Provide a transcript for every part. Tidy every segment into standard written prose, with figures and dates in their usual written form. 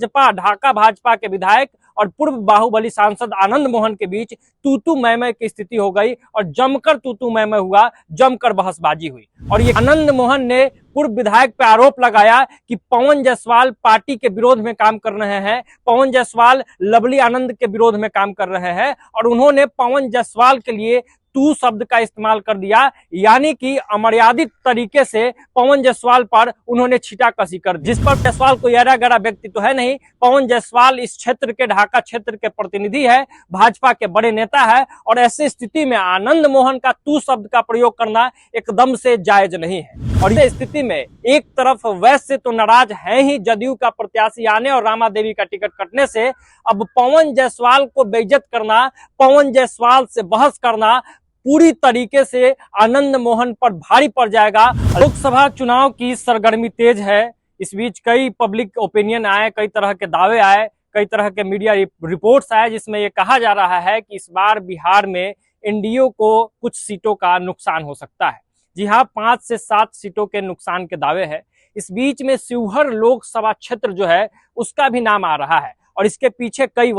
भाजपा ढाका भाजपा के विधायक और पूर्व बाहुबली सांसद आनंद मोहन के बीच तू मैं की स्थिति हो गई और जमकर तू मैं हुआ, जमकर बहसबाजी हुई। और ये आनंद मोहन ने पूर्व विधायक पे आरोप लगाया कि पवन जायसवाल पार्टी के विरोध में काम कर रहे हैं, पवन जायसवाल लवली आनंद के विरोध में काम कर रहे हैं और उन्होंने पवन जायसवाल के लिए तू शब्द का इस्तेमाल कर दिया, यानी कि अमर्यादित तरीके से पवन जायसवाल पर उन्होंने छींटाकशी कर दी। जिस पर जायसवाल कोई ऐरा गैरा व्यक्ति तो है नहीं। पवन जायसवाल इस क्षेत्र के, ढाका क्षेत्र के प्रतिनिधि है, भाजपा के बड़े नेता है और ऐसी स्थिति में आनंद मोहन का तू शब्द का प्रयोग करना एकदम से जायज नहीं है। और इस स्थिति में एक तरफ वैसे तो नाराज है ही जदयू का प्रत्याशी आने और रामा देवी का टिकट कटने से, अब पवन जायसवाल को बेइज्जत करना, पवन जायसवाल से बहस करना पूरी तरीके से आनंद मोहन पर भारी पड़ जाएगा। लोकसभा चुनाव की सरगर्मी तेज है। इस बीच कई पब्लिक ओपिनियन आए, कई तरह के दावे आए, कई तरह के मीडिया रिपोर्ट्स आए, जिसमें यह कहा जा रहा है कि इस बार बिहार में एनडीए को कुछ सीटों का नुकसान हो सकता है। जी हाँ, 5 से 7 सीटों के नुकसान के दावे हैं। इस बीच में शिवहर लोकसभा क्षेत्र जो है उसका भी नाम आ रहा है और इसके पीछे कई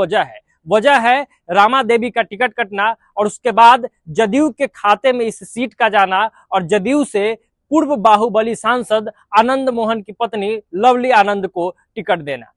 वजह है रामा देवी का टिकट कटना और उसके बाद जदयू के खाते में इस सीट का जाना और जदयू से पूर्व बाहुबली सांसद आनंद मोहन की पत्नी लवली आनंद को टिकट देना।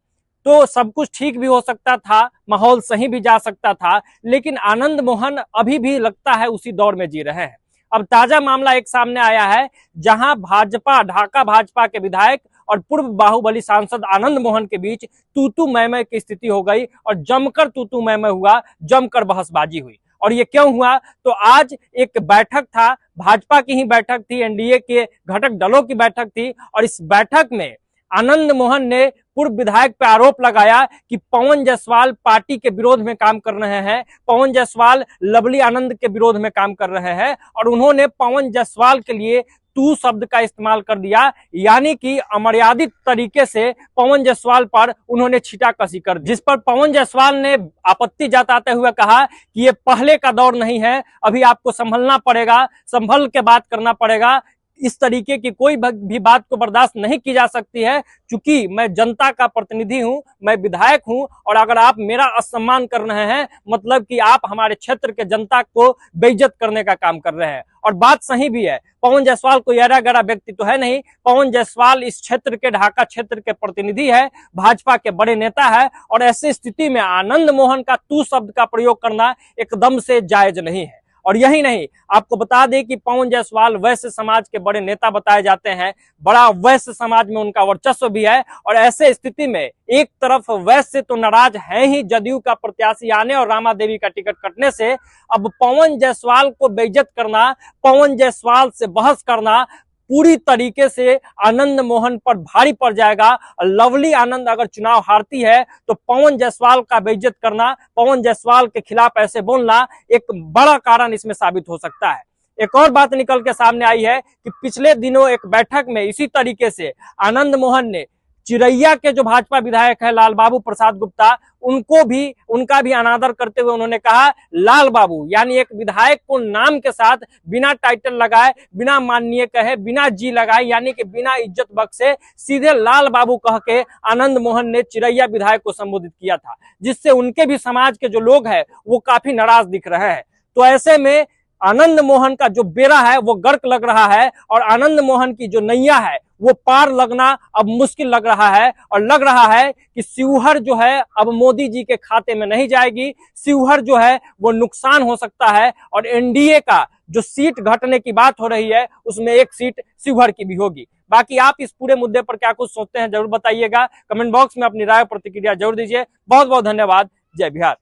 तो सब कुछ ठीक भी हो सकता था, माहौल सही भी जा सकता था, लेकिन आनंद मोहन अभी भी लगता है उसी दौर में जी रहे हैं। अब ताजा मामला एक सामने आया है, जहां भाजपा ढाका भाजपा के विधायक और पूर्व बाहुबली सांसद आनंद मोहन के बीच तू मैं की स्थिति हो गई और जमकर तू मैं हुआ, जमकर बहसबाजी हुई। और ये क्यों हुआ? तो आज एक बैठक था, भाजपा की ही बैठक थी, एनडीए के घटक दलों की बैठक थी और इस बैठक में आनंद मोहन ने पूर्व विधायक पे आरोप लगाया कि पवन जायसवाल पार्टी के विरोध में काम कर रहे हैं, पवन जायसवाल लवली आनंद के विरोध में काम कर रहे हैं और उन्होंने पवन जायसवाल के लिए तू शब्द का इस्तेमाल कर दिया, यानी कि अमर्यादित तरीके से पवन जायसवाल पर उन्होंने छींटाकशी कर दी। जिस पर पवन जायसवाल ने आपत्ति जताते हुए कहा कि ये पहले का दौर नहीं है, अभी आपको संभलना पड़ेगा, संभल के बात करना पड़ेगा। इस तरीके की कोई भी बात को बर्दाश्त नहीं की जा सकती है, क्योंकि मैं जनता का प्रतिनिधि हूं, मैं विधायक हूं और अगर आप मेरा असम्मान कर रहे हैं मतलब कि आप हमारे क्षेत्र के जनता को बेइज्जत करने का काम कर रहे हैं। और बात सही भी है, पवन जायसवाल कोई ऐरा गैरा व्यक्ति तो है नहीं। पवन जायसवाल इस क्षेत्र के, ढाका क्षेत्र के प्रतिनिधि है, भाजपा के बड़े नेता है और ऐसी स्थिति में आनंद मोहन का तू शब्द का प्रयोग करना एकदम से जायज नहीं है। और यही नहीं, आपको बता दें कि पवन जायसवाल वैश्य समाज के बड़े नेता बताए जाते हैं, बड़ा वैश्य समाज में उनका वर्चस्व भी है और ऐसे स्थिति में एक तरफ वैश्य तो नाराज है ही जदयू का प्रत्याशी आने और रामा देवी का टिकट कटने से, अब पवन जायसवाल को बेइज्जत करना, पवन जायसवाल से बहस करना पूरी तरीके से आनंद मोहन पर भारी पड़ जाएगा। लवली आनंद अगर चुनाव हारती है तो पवन जायसवाल का बेइज्जत करना, पवन जायसवाल के खिलाफ ऐसे बोलना एक बड़ा कारण इसमें साबित हो सकता है। एक और बात निकल के सामने आई है कि पिछले दिनों एक बैठक में इसी तरीके से आनंद मोहन ने चिरैया के जो भाजपा विधायक है लाल बाबू प्रसाद गुप्ता, उनका भी अनादर करते हुए उन्होंने कहा लाल बाबू, यानी एक विधायक को नाम के साथ बिना टाइटल लगाए, बिना माननीय कहे, बिना जी लगाए, यानी कि बिना इज्जत बख्शे सीधे लाल बाबू कह के आनंद मोहन ने चिरैया विधायक को संबोधित किया था, जिससे उनके भी समाज के जो लोग हैं वो काफी नाराज दिख रहे हैं। तो ऐसे में आनंद मोहन का जो बेड़ा है वो गर्क लग रहा है और आनंद मोहन की जो नैया है वो पार लगना अब मुश्किल लग रहा है और लग रहा है कि शिवहर जो है अब मोदी जी के खाते में नहीं जाएगी। शिवहर जो है वो नुकसान हो सकता है और एनडीए का जो सीट घटने की बात हो रही है उसमें एक सीट शिवहर की भी होगी। बाकी आप इस पूरे मुद्दे पर क्या कुछ सोचते हैं जरूर बताइएगा, कमेंट बॉक्स में अपनी राय प्रतिक्रिया जरूर दीजिए। बहुत बहुत धन्यवाद। जय बिहार।